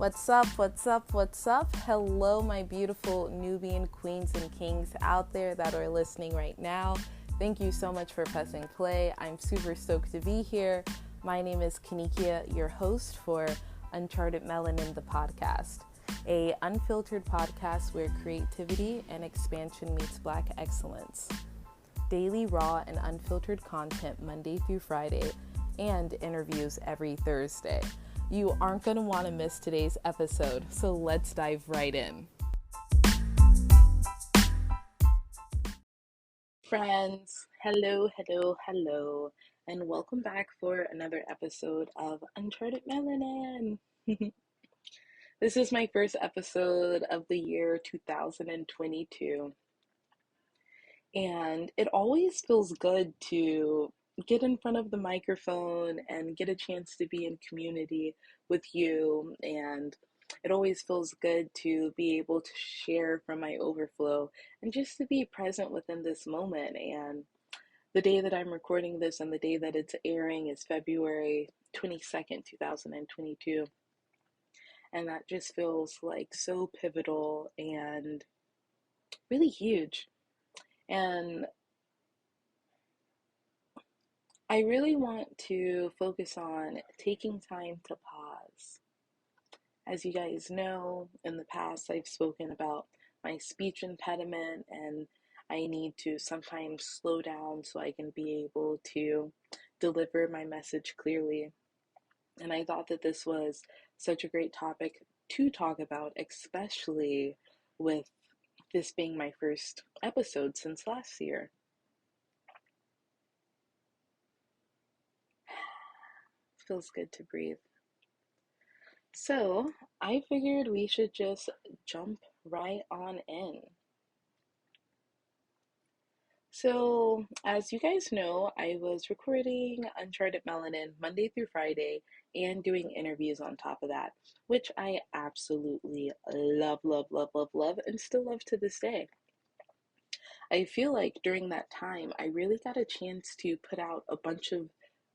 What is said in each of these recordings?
What's up? What's up? What's up? Hello, my beautiful Nubian queens and kings out there that are listening right now. Thank you so much for pressing play. I'm super stoked to be here. My name is KenNequea, your host for Uncharted Melanin, the podcast, a unfiltered podcast where creativity and expansion meets Black excellence. Daily raw and unfiltered content Monday through Friday, and interviews every Thursday. You aren't going to want to miss today's episode, so let's dive right in. Friends, hello, and welcome back for another episode of Uncharted Melanin. This is my first episode of the year 2022, and it always feels good to get in front of the microphone and get a chance to be in community with you. And it always feels good to be able to share from my overflow and just to be present within this moment. And the day that I'm recording this and the day that it's airing is February 22nd, 2022. And that just feels like so pivotal and really huge. And I really want to focus on taking time to pause. As you guys know, in the past I've spoken about my speech impediment, and I need to sometimes slow down so I can be able to deliver my message clearly. And I thought that this was such a great topic to talk about, especially with this being my first episode since last year. Feels good to breathe. So I figured we should just jump right on in. So, as you guys know, I was recording Uncharted Melanin Monday through Friday and doing interviews on top of that, which I absolutely love, and still love to this day. I feel like during that time, I really got a chance to put out a bunch of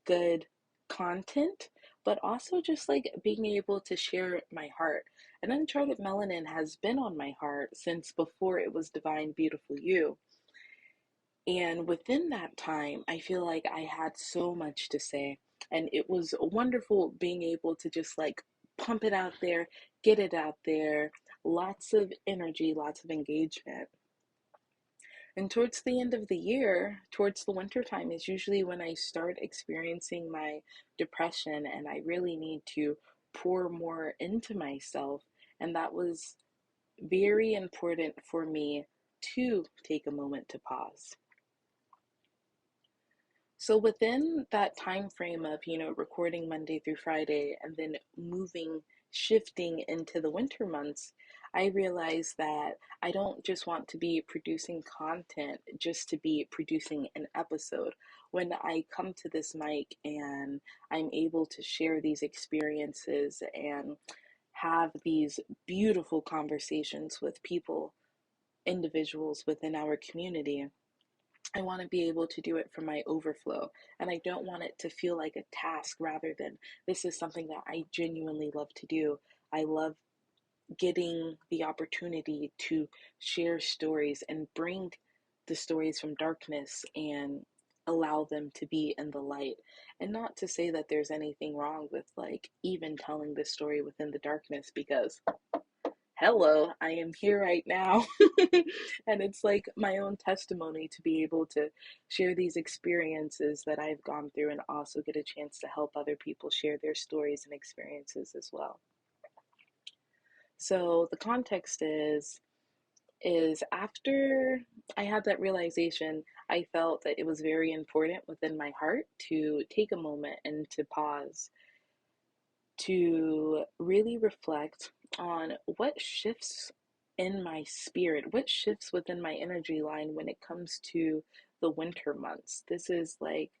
good content, but also just like being able to share my heart. And Uncharted Melanin has been on my heart since before it was Divine Beautiful You. And within that time, I feel like I had so much to say. And it was wonderful being able to just like pump it out there, get it out there, lots of energy, lots of engagement. And towards the end of the year, towards the winter time, is usually when I start experiencing my depression and I really need to pour more into myself. And that was very important for me to take a moment to pause. So within that time frame of, recording Monday through Friday and then shifting into the winter months, I realized that I don't just want to be producing content just to be producing an episode. When I come to this mic and I'm able to share these experiences and have these beautiful conversations with people, individuals within our community, I want to be able to do it from my overflow. And I don't want it to feel like a task rather than this is something that I genuinely love to do. I love getting the opportunity to share stories and bring the stories from darkness and allow them to be in the light. And not to say that there's anything wrong with like even telling the story within the darkness, because hello, I am here right now. And it's like my own testimony to be able to share these experiences that I've gone through and also get a chance to help other people share their stories and experiences as well. So the context is after I had that realization, I felt that it was very important within my heart to take a moment and to pause, to really reflect on what shifts in my spirit, what shifts within my energy line when it comes to the winter months. This is like,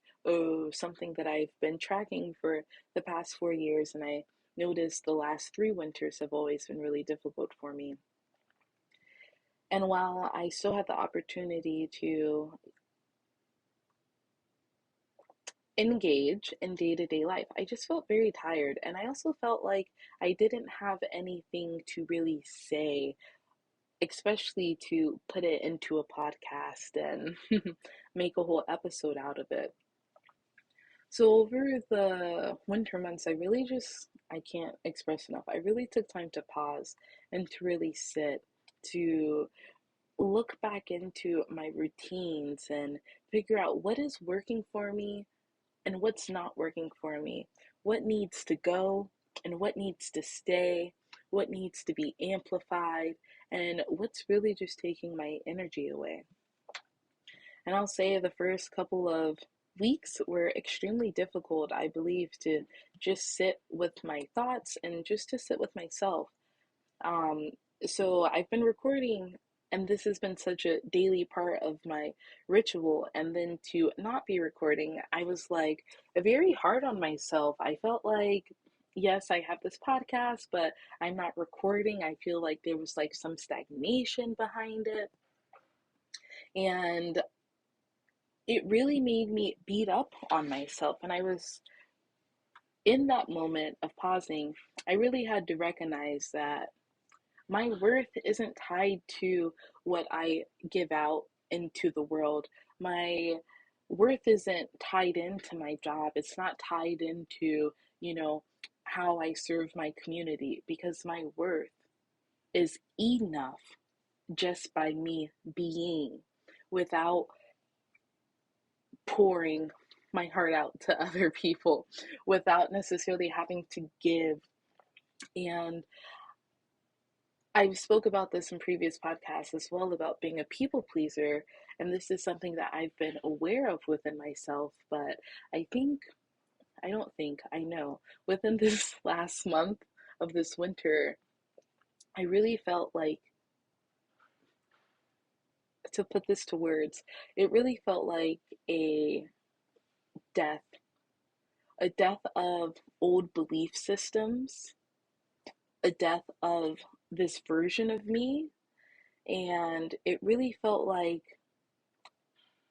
something that I've been tracking for the past 4 years, and I noticed the last 3 winters have always been really difficult for me. And while I still had the opportunity to engage in day-to-day life. I just felt very tired, and I also felt like I didn't have anything to really say, especially to put it into a podcast and make a whole episode out of it. So over the winter months, I can't express enough. I really took time to pause and to really sit, to look back into my routines and figure out what is working for me and what's not working for me, what needs to go and what needs to stay, what needs to be amplified, and what's really just taking my energy away. And I'll say the first couple of weeks were extremely difficult, I believe, to just sit with my thoughts and just to sit with myself. Um, so I've been recording, and this has been such a daily part of my ritual. And then to not be recording, I was like very hard on myself. I felt like, yes, I have this podcast, but I'm not recording. I feel like there was like some stagnation behind it. And it really made me beat up on myself. And I was in that moment of pausing, I really had to recognize that my worth isn't tied to what I give out into the world. My worth isn't tied into my job. It's not tied into, you know, how I serve my community, because my worth is enough just by me being, without pouring my heart out to other people, without necessarily having to give. And I've spoke about this in previous podcasts as well, about being a people pleaser, and this is something that I've been aware of within myself. But I think, I don't think, I know, within this last month of this winter, I really felt like, to put this to words, it really felt like a death, a death of old belief systems, a death of this version of me. And it really felt like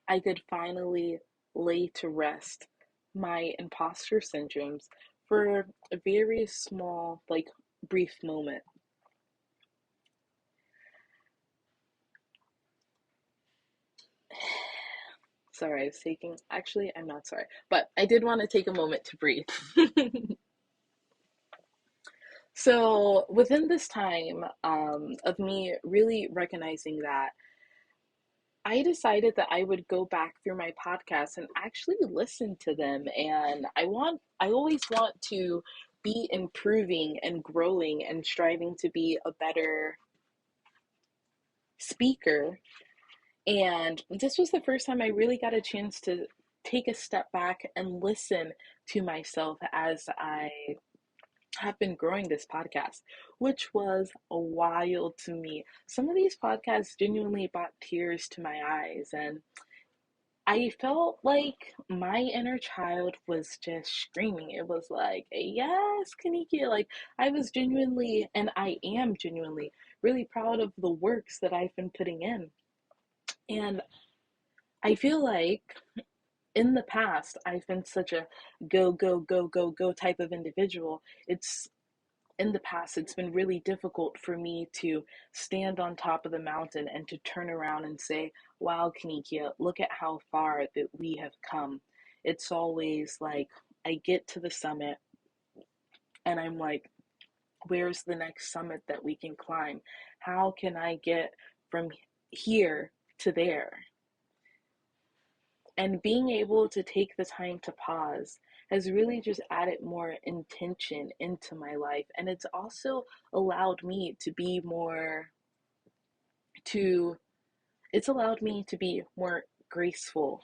I could finally lay to rest my imposter syndromes for a very small, like, brief moment. Sorry, I was taking, actually, I'm not sorry, but I did want to take a moment to breathe. So, within this time of me really recognizing that, I decided that I would go back through my podcasts and actually listen to them. And I always want to be improving and growing and striving to be a better speaker. And this was the first time I really got a chance to take a step back and listen to myself as I have been growing this podcast, which was a while to me. Some of these podcasts genuinely brought tears to my eyes, and I felt like my inner child was just screaming. It was like, yes, KenNequea. Like, I was genuinely, and I am genuinely, really proud of the works that I've been putting in. And I feel like in the past, I've been such a go, go, go, go, go type of individual. It's In the past, it's been really difficult for me to stand on top of the mountain and to turn around and say, wow, KenNequea, look at how far that we have come. It's always like I get to the summit and I'm like, where's the next summit that we can climb? How can I get from here to there? And being able to take the time to pause has really just added more intention into my life. And it's also allowed me to be more, to, it's allowed me to be more graceful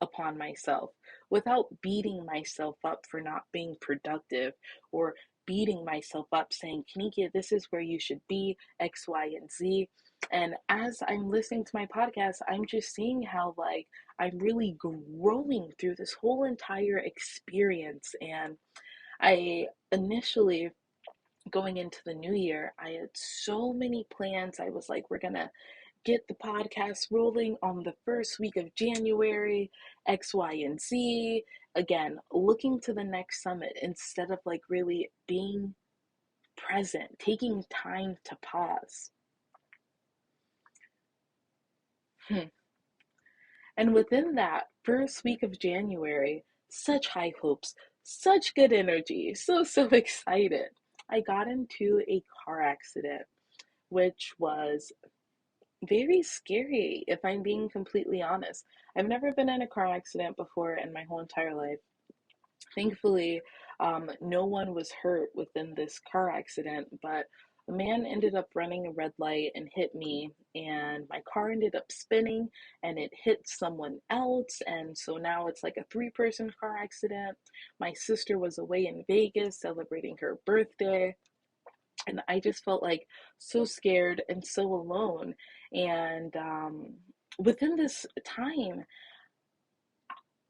upon myself without beating myself up for not being productive, or beating myself up saying, KenNequea, this is where you should be, X, Y, and Z. And as I'm listening to my podcast, I'm just seeing how, like, I'm really growing through this whole entire experience. And I initially, going into the new year, I had so many plans. I was like, we're gonna get the podcast rolling on the first week of January, X, Y, and Z. Again, looking to the next summit instead of like really being present, taking time to pause. Hmm. And within that first week of January, such high hopes, such good energy, so excited. I got into a car accident, which was very scary, if I'm being completely honest. I've never been in a car accident before in my whole entire life. Thankfully, no one was hurt within this car accident, but a man ended up running a red light and hit me, and my car ended up spinning and it hit someone else. And so now it's like a three-person car accident. My sister was away in Vegas celebrating her birthday, and I just felt like so scared and so alone. And within this time,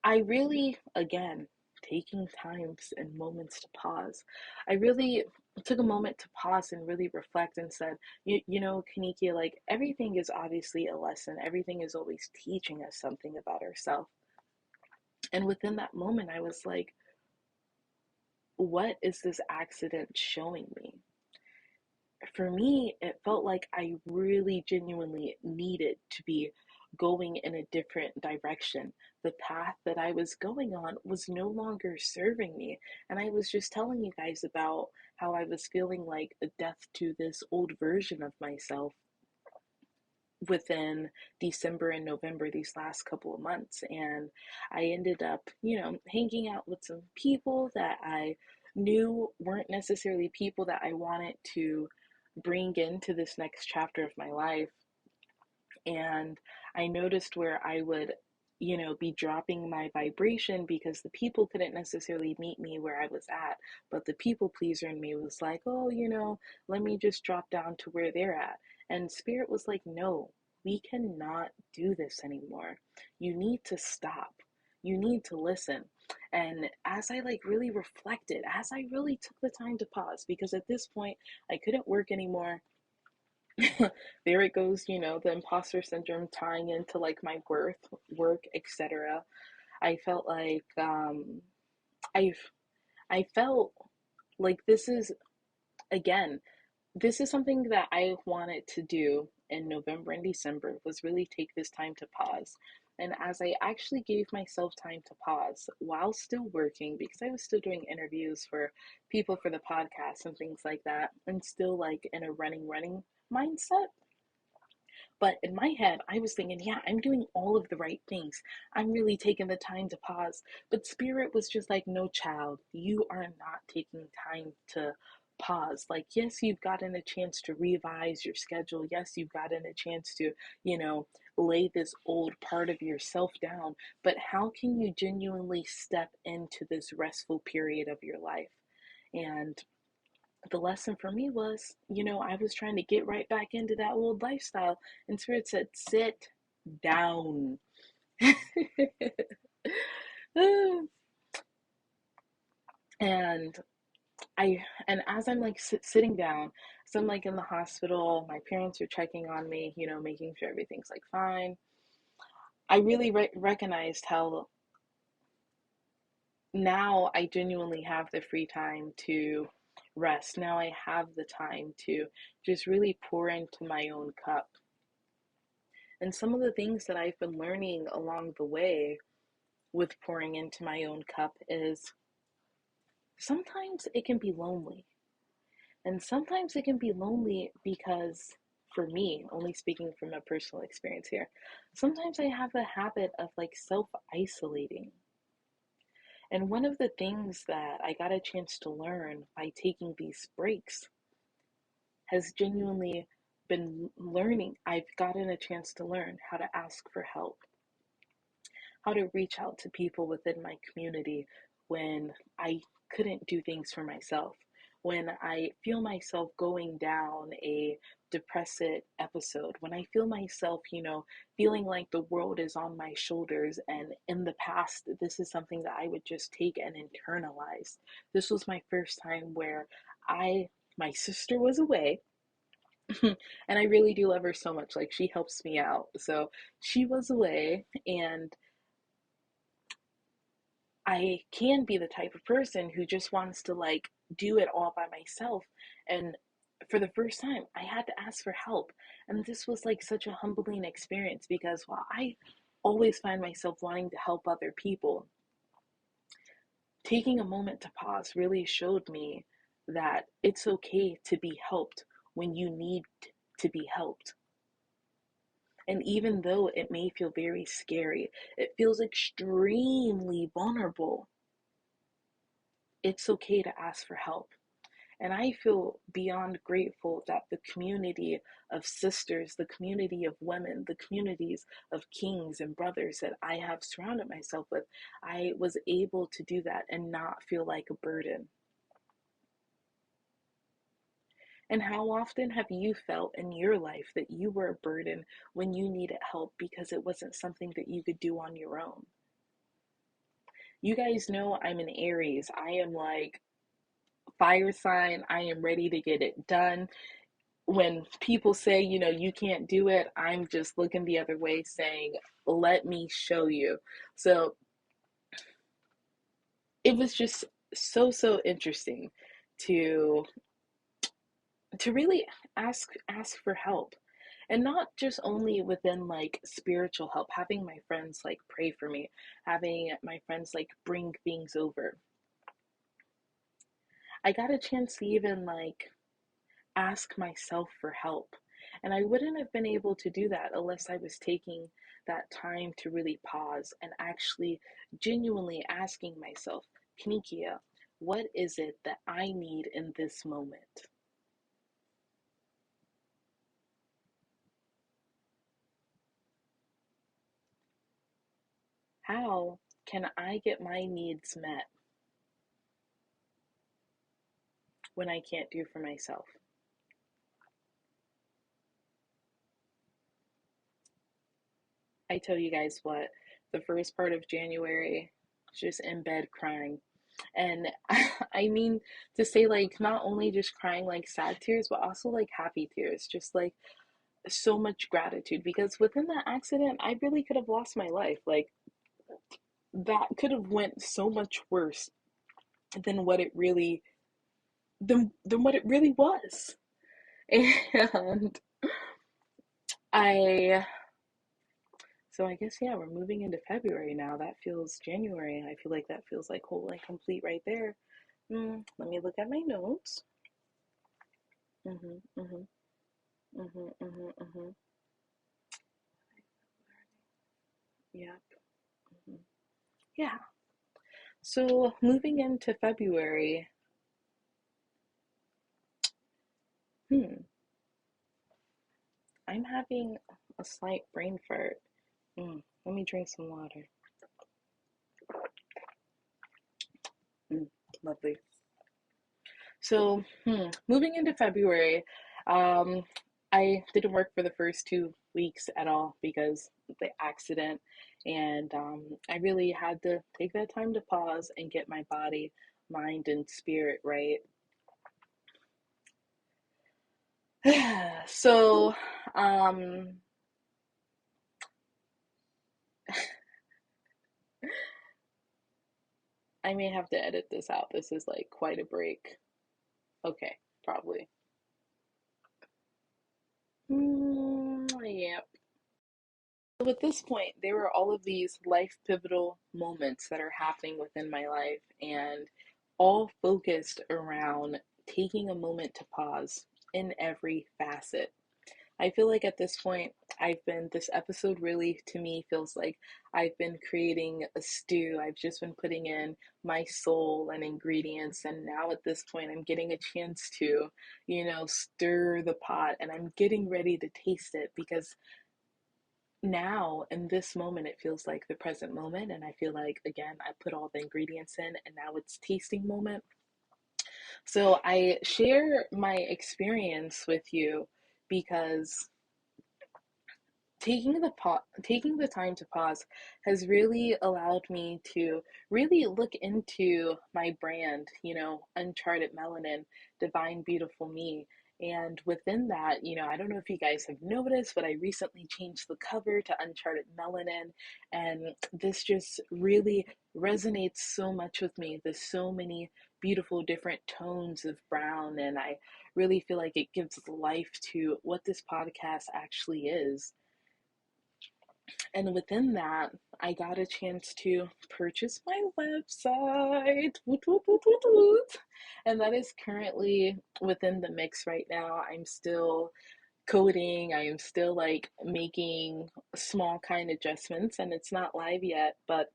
I really, again, taking times and moments to pause. I really took a moment to pause and really reflect and said, you know, KenNequea, like everything is obviously a lesson. Everything is always teaching us something about ourselves. And within that moment, I was like, what is this accident showing me? For me, it felt like I really genuinely needed to be going in a different direction. The path that I was going on was no longer serving me. And I was just telling you guys about how I was feeling like a death to this old version of myself within December and November, these last couple of months. And I ended up, you know, hanging out with some people that I knew weren't necessarily people that I wanted to bring into this next chapter of my life. And I noticed where I would, you know, be dropping my vibration because the people couldn't necessarily meet me where I was at. But the people pleaser in me was like, oh, you know, let me just drop down to where they're at. And Spirit was like, no, we cannot do this anymore. You need to stop. You need to listen. And as I like really reflected, as I really took the time to pause, because at this point I couldn't work anymore. There it goes, you know, the imposter syndrome tying into like my worth, work, etc. I felt like I I felt like this is, again, this is something that I wanted to do in November and December, was really take this time to pause. And as I actually gave myself time to pause while still working, because I was still doing interviews for people for the podcast and things like that, and still like in a running mindset. But in my head, I was thinking, yeah, I'm doing all of the right things. I'm really taking the time to pause. But Spirit was just like, no, child, you are not taking time to pause. Like, yes, you've gotten a chance to revise your schedule. Yes, you've gotten a chance to, you know, lay this old part of yourself down. But how can you genuinely step into this restful period of your life? And the lesson for me was, you know, I was trying to get right back into that old lifestyle, and Spirit said, sit down. and and as I'm like sitting down, so I'm like in the hospital, my parents are checking on me, you know, making sure everything's like fine. I really recognized how now I genuinely have the free time to rest. Now I have the time to just really pour into my own cup. And some of the things that I've been learning along the way with pouring into my own cup is sometimes it can be lonely. And sometimes it can be lonely because, for me, only speaking from a personal experience here, sometimes I have a habit of like self isolating. And one of the things that I got a chance to learn by taking these breaks has genuinely been learning. I've gotten a chance to learn how to ask for help, how to reach out to people within my community when I couldn't do things for myself. When I feel myself going down a depressive episode, when I feel myself, you know, feeling like the world is on my shoulders, and in the past, this is something that I would just take and internalize. This was my first time where my sister was away, And I really do love her so much. Like, she helps me out. So she was away, and I can be the type of person who just wants to like do it all by myself. And for the first time, I had to ask for help. And this was like such a humbling experience because while I always find myself wanting to help other people, taking a moment to pause really showed me that it's okay to be helped when you need to be helped. And even though it may feel very scary, it feels extremely vulnerable, it's okay to ask for help. And I feel beyond grateful that the community of sisters, the community of women, the communities of kings and brothers that I have surrounded myself with, I was able to do that and not feel like a burden. And how often have you felt in your life that you were a burden when you needed help because it wasn't something that you could do on your own? You guys know I'm an Aries. I am like fire sign. I am ready to get it done. When people say, you can't do it, I'm just looking the other way saying, let me show you. So it was just so interesting to really ask for help. And not just only within like spiritual help, having my friends like pray for me, having my friends like bring things over. I got a chance to even like ask myself for help. And I wouldn't have been able to do that unless I was taking that time to really pause and actually genuinely asking myself, KenNequea, what is it that I need in this moment? How can I get my needs met when I can't do for myself? I tell you guys what, the first part of January, just in bed crying. And I mean to say, like, not only just crying like sad tears, but also like happy tears, just like so much gratitude because within that accident, I really could have lost my life. Like, that could have went so much worse than what it really than what it really was. And I so I guess yeah, we're moving into February now. That feels January. I feel like that feels like whole and complete right there. Let me look at my notes. Mhm, mhm, mhm, mhm, mhm. Yep. Mhm. Yeah. So moving into February, hmm, I'm having a slight brain fart. Let me drink some water. Mm, lovely. So, moving into February, um, I didn't work for the first 2 weeks at all because of the accident, and I really had to take that time to pause and get my body, mind, and spirit right. So, um, I may have to edit this out. This is like quite a break. Okay, probably. Yep. So at this point, there were all of these life pivotal moments that are happening within my life, and all focused around taking a moment to pause in every facet. I feel like at this point, this episode really to me feels like I've been creating a stew. I've just been putting in my soul and ingredients. And now at this point, I'm getting a chance to, stir the pot and I'm getting ready to taste it because now in this moment it feels like the present moment, and I feel like again I put all the ingredients in and now it's tasting moment. So I share my experience with you because taking the time to pause has really allowed me to really look into my brand, Uncharted Melanin, Divine Beautiful Me, And within that, I don't know if you guys have noticed, but I recently changed the cover to Uncharted Melanin. And this just really resonates so much with me. There's so many beautiful different tones of brown. And I really feel like it gives life to what this podcast actually is. And within that, I got a chance to purchase my website. Woot, woot, woot, woot, woot. And that is currently within the mix right now. I'm still coding. I am still like making small kind adjustments, and it's not live yet, but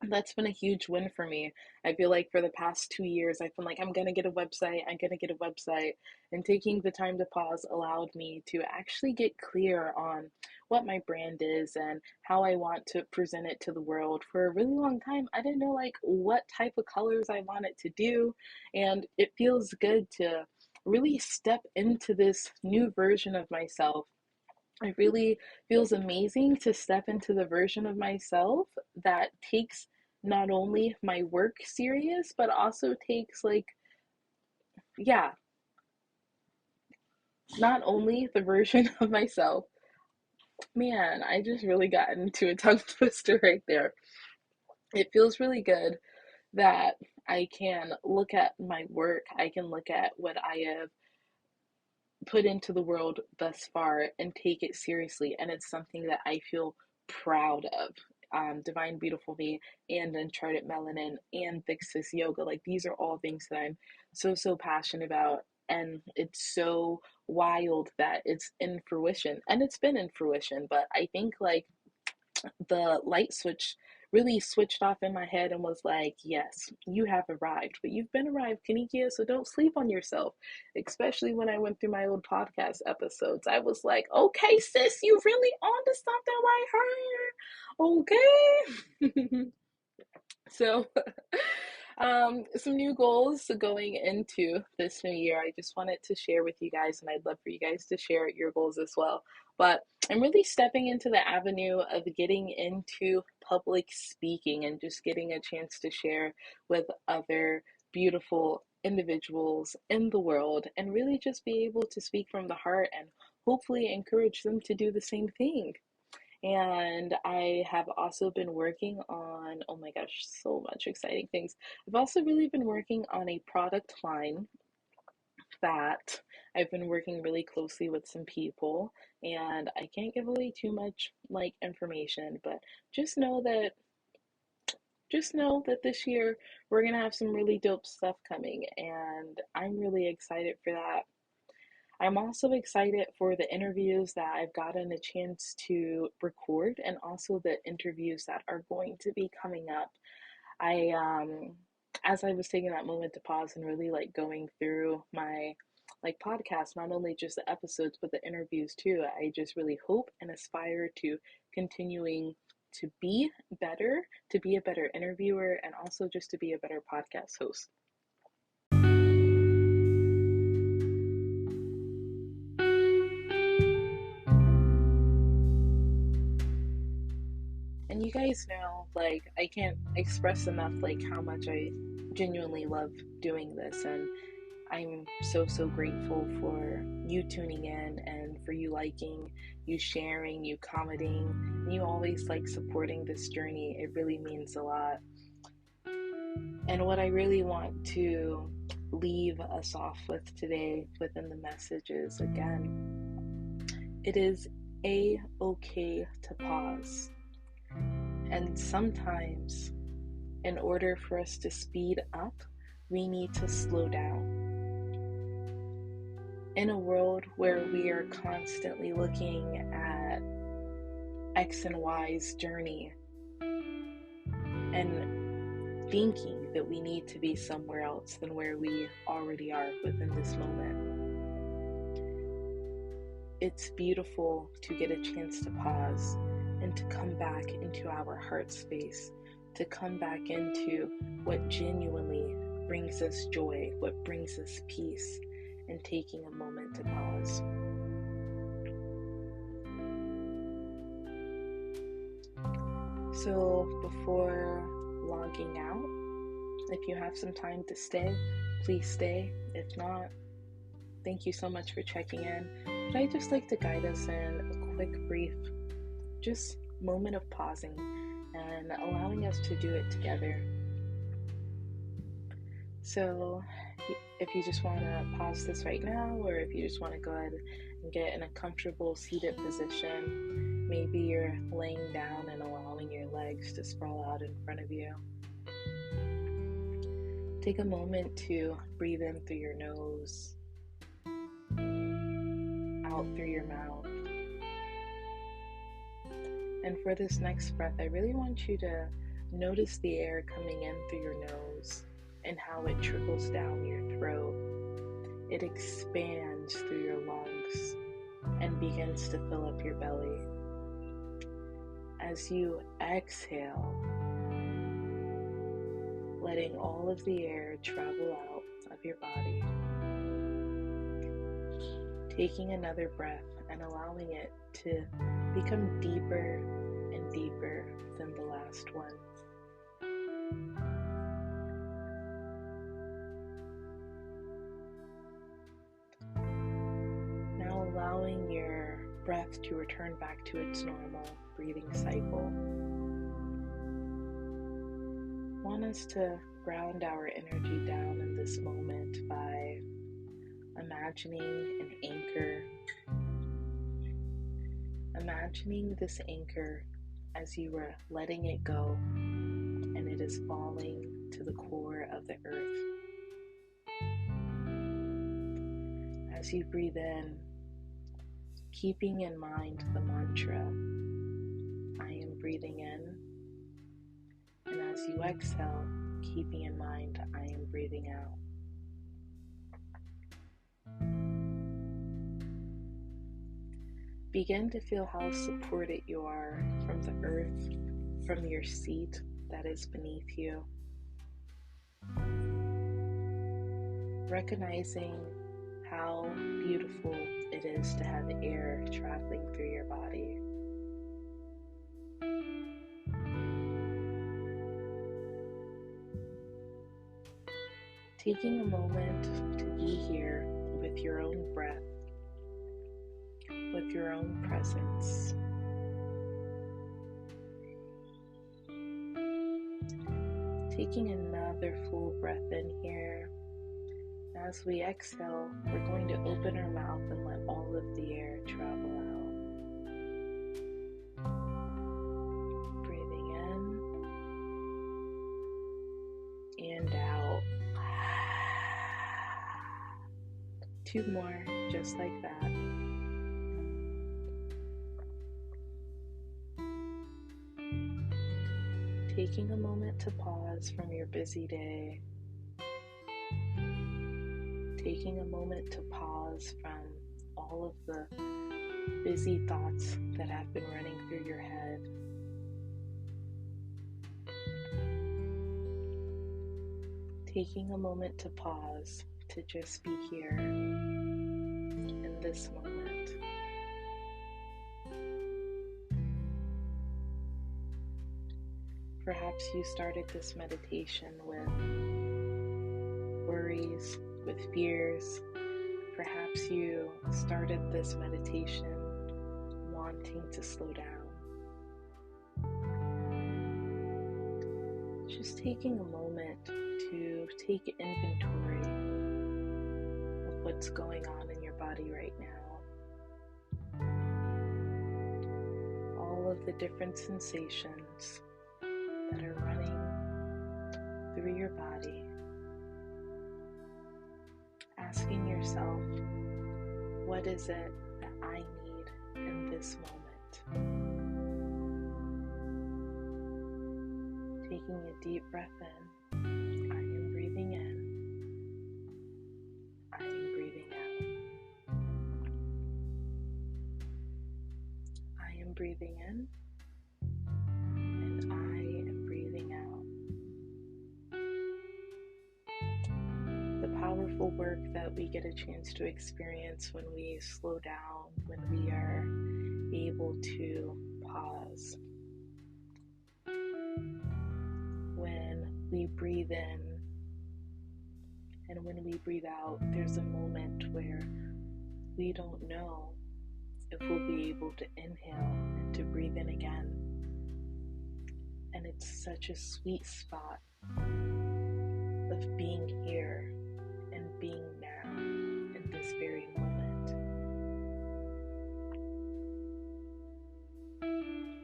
that's been a huge win for me. I feel like for the past 2 years, I've been like, I'm gonna get a website, I'm gonna get a website. And taking the time to pause allowed me to actually get clear on what my brand is and how I want to present it to the world. For a really long time, I didn't know like what type of colors I wanted to do. And it feels good to really step into this new version of myself. It really feels amazing to step into the version of myself that takes not only my work serious, but also takes like, yeah, not only the version of myself. Man, I just really got into a tongue twister right there. It feels really good that I can look at my work, I can look at what I have put into the world thus far and take it seriously. And it's something that I feel proud of. Divine Beautiful Me and Uncharted Melanin and Vixis Yoga. Like these are all things that I'm so passionate about. And it's so wild that it's in fruition. And it's been in fruition. But I think like the light switch really switched off in my head and was like, yes, you have arrived, but you've been arrived, KenNequea, so don't sleep on yourself. Especially when I went through my old podcast episodes, I was like, okay, sis, you really on to something right here. Okay. So, some new goals going into this new year. I just wanted to share with you guys, and I'd love for you guys to share your goals as well. But I'm really stepping into the avenue of getting into public speaking and just getting a chance to share with other beautiful individuals in the world and really just be able to speak from the heart and hopefully encourage them to do the same thing. And I have also been working on, oh my gosh, so much exciting things. I've also really been working on a product line that I've been working really closely with some people, and I can't give away too much like information, but just know that this year we're gonna have some really dope stuff coming, and I'm really excited for that. I'm also excited for the interviews that I've gotten a chance to record and also the interviews that are going to be coming up. I as I was taking that moment to pause and really like going through my like podcast, not only just the episodes but the interviews too, I just really hope and aspire to continuing to be better, to be a better interviewer, and also just to be a better podcast host. And you guys know, like, I can't express enough, like, how much I genuinely love doing this. And I'm so grateful for you tuning in and for you liking, you sharing, you commenting, and you always, like, supporting this journey. It really means a lot. And what I really want to leave us off with today within the message is again, it is a-okay to pause. And sometimes, in order for us to speed up, we need to slow down. In a world where we are constantly looking at X and Y's journey and thinking that we need to be somewhere else than where we already are within this moment, it's beautiful to get a chance to pause and to come back into our heart space, to come back into what genuinely brings us joy, what brings us peace, and taking a moment to pause. So before logging out, if you have some time to stay, please stay. If not, Thank you so much for checking in. But I'd just like to guide us in a quick, brief, just moment of pausing and allowing us to do it together. So if you just want to pause this right now, or if you just want to go ahead and get in a comfortable seated position, maybe you're laying down and allowing your legs to sprawl out in front of you. Take a moment to breathe in through your nose, out through your mouth. And for this next breath, I really want you to notice the air coming in through your nose and how it trickles down your throat. It expands through your lungs and begins to fill up your belly. As you exhale, letting all of the air travel out of your body. Taking another breath and allowing it to become deeper and deeper than the last one. Now allowing your breath to return back to its normal breathing cycle. I want us to ground our energy down in this moment by imagining an anchor. Imagining this anchor as you were letting it go and it is falling to the core of the earth. As you breathe in, keeping in mind the mantra, I am breathing in, and as you exhale, keeping in mind, I am breathing out. Begin to feel how supported you are from the earth, from your seat that is beneath you. Recognizing how beautiful it is to have air traveling through your body. Taking a moment to be here with your own breath, with your own presence. Taking another full breath in here. As we exhale, we're going to open our mouth and let all of the air travel out. Breathing in and out. 2 more, just like that. Taking a moment to pause from your busy day. Taking a moment to pause from all of the busy thoughts that have been running through your head. Taking a moment to pause, to just be here in this moment. Perhaps you started this meditation with worries, with fears. Perhaps you started this meditation wanting to slow down. Just taking a moment to take inventory of what's going on in your body right now. All of the different sensations that are running through your body. Asking yourself, what is it that I need in this moment? Taking a deep breath in. I am breathing in. I am breathing out. I am breathing in. And I am breathing out. The powerful work that we get a chance to experience when we slow down, when we are able to pause. When we breathe in And when we breathe out, there's a moment where we don't know if we'll be able to inhale and to breathe in again. And it's such a sweet spot of being here and being now in this very moment.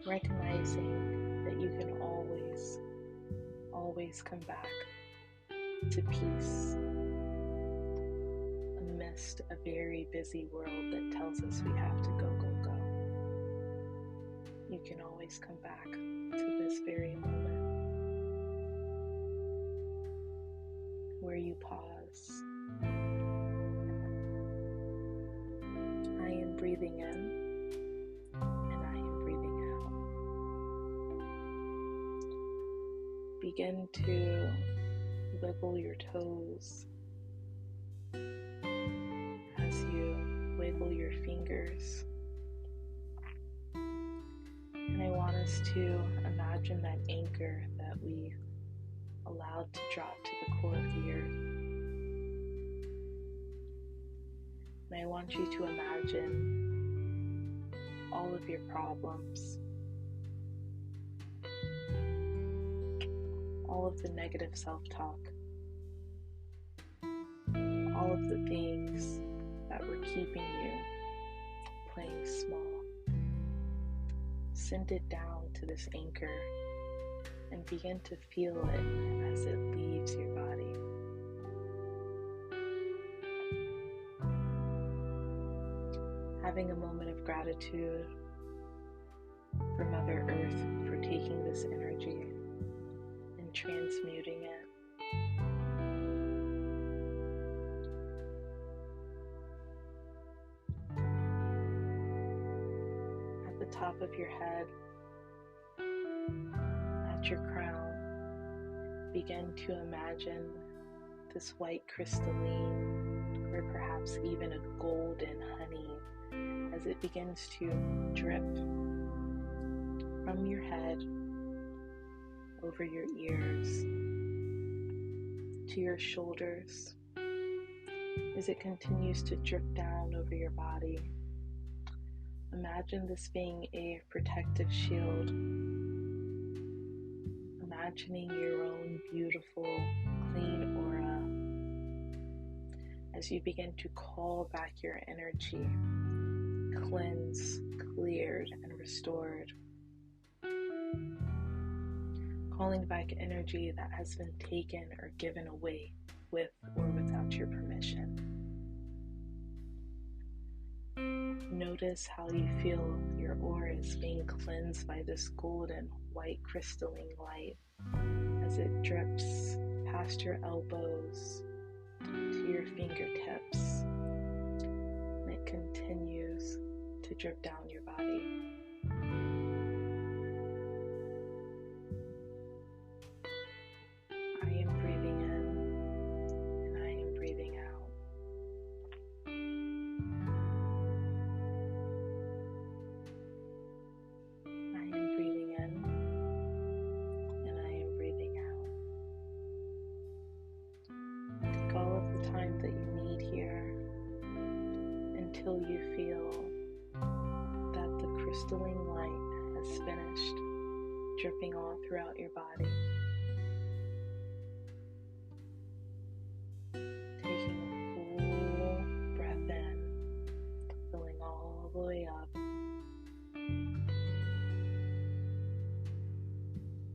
Recognizing that you can always come back to peace amidst a very busy world that tells us we have to go, go, go. You can always come back to this very moment where you pause. I am breathing in and I am breathing out. Begin to wiggle your toes as you wiggle your fingers. And I want us to imagine that anchor that we allowed to drop to the core of the earth. And I want you to imagine all of your problems, all of the negative self-talk, all of the things that were keeping you playing small. Send it down to this anchor and begin to feel it as it leaves your body. Having a moment of gratitude for Mother Earth for taking this energy and transmuting it. At the top of your head, at your crown, begin to imagine this white crystalline, or perhaps even a golden honey, as it begins to drip from your head over your ears to your shoulders, as it continues to drip down over your body. Imagine this being a protective shield, imagining your own beautiful, clean aura as you begin to call back your energy, cleansed, cleared, and restored. Calling back energy that has been taken or given away with or without your permission. Notice how you feel your aura is being cleansed by this golden white crystalline light as it drips past your elbows to your fingertips, and it continues to drip down your body. I am breathing in and I am breathing out. I am breathing in and I am breathing out. Take all of the time that you need here until you feel that the crystalline light has finished dripping all throughout your body. Taking a full breath in, filling all the way up.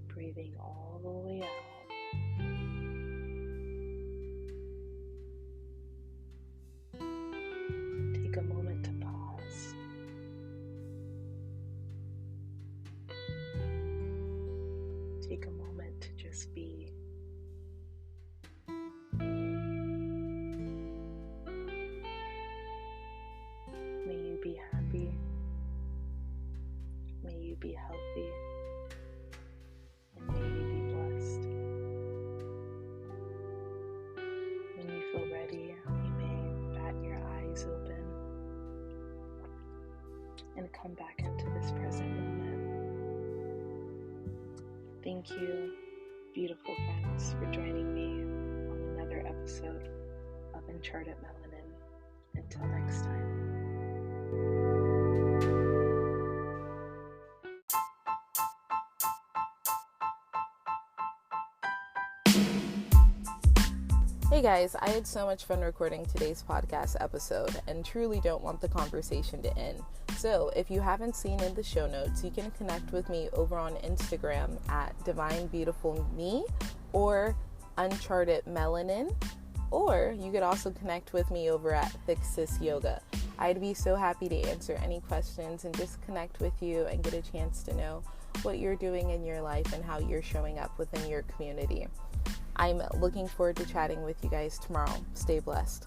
Breathing all the way out. Take a moment to pause. Take a moment to just be. May you be happy. May you be healthy. And may you be blessed. When you feel ready, you may bat your eyes open and come back into this present moment. Thank you, beautiful friends, for joining me on another episode. Uncharted Melanin. Until next time. Hey guys, I had so much fun recording today's podcast episode and truly don't want the conversation to end. So if you haven't seen in the show notes, you can connect with me over on Instagram at Divine Beautiful Me or Uncharted Melanin, or you could also connect with me over at Thick Sis Yoga. I'd be so happy to answer any questions and just connect with you and get a chance to know what you're doing in your life and how you're showing up within your community. I'm looking forward to chatting with you guys tomorrow. Stay blessed.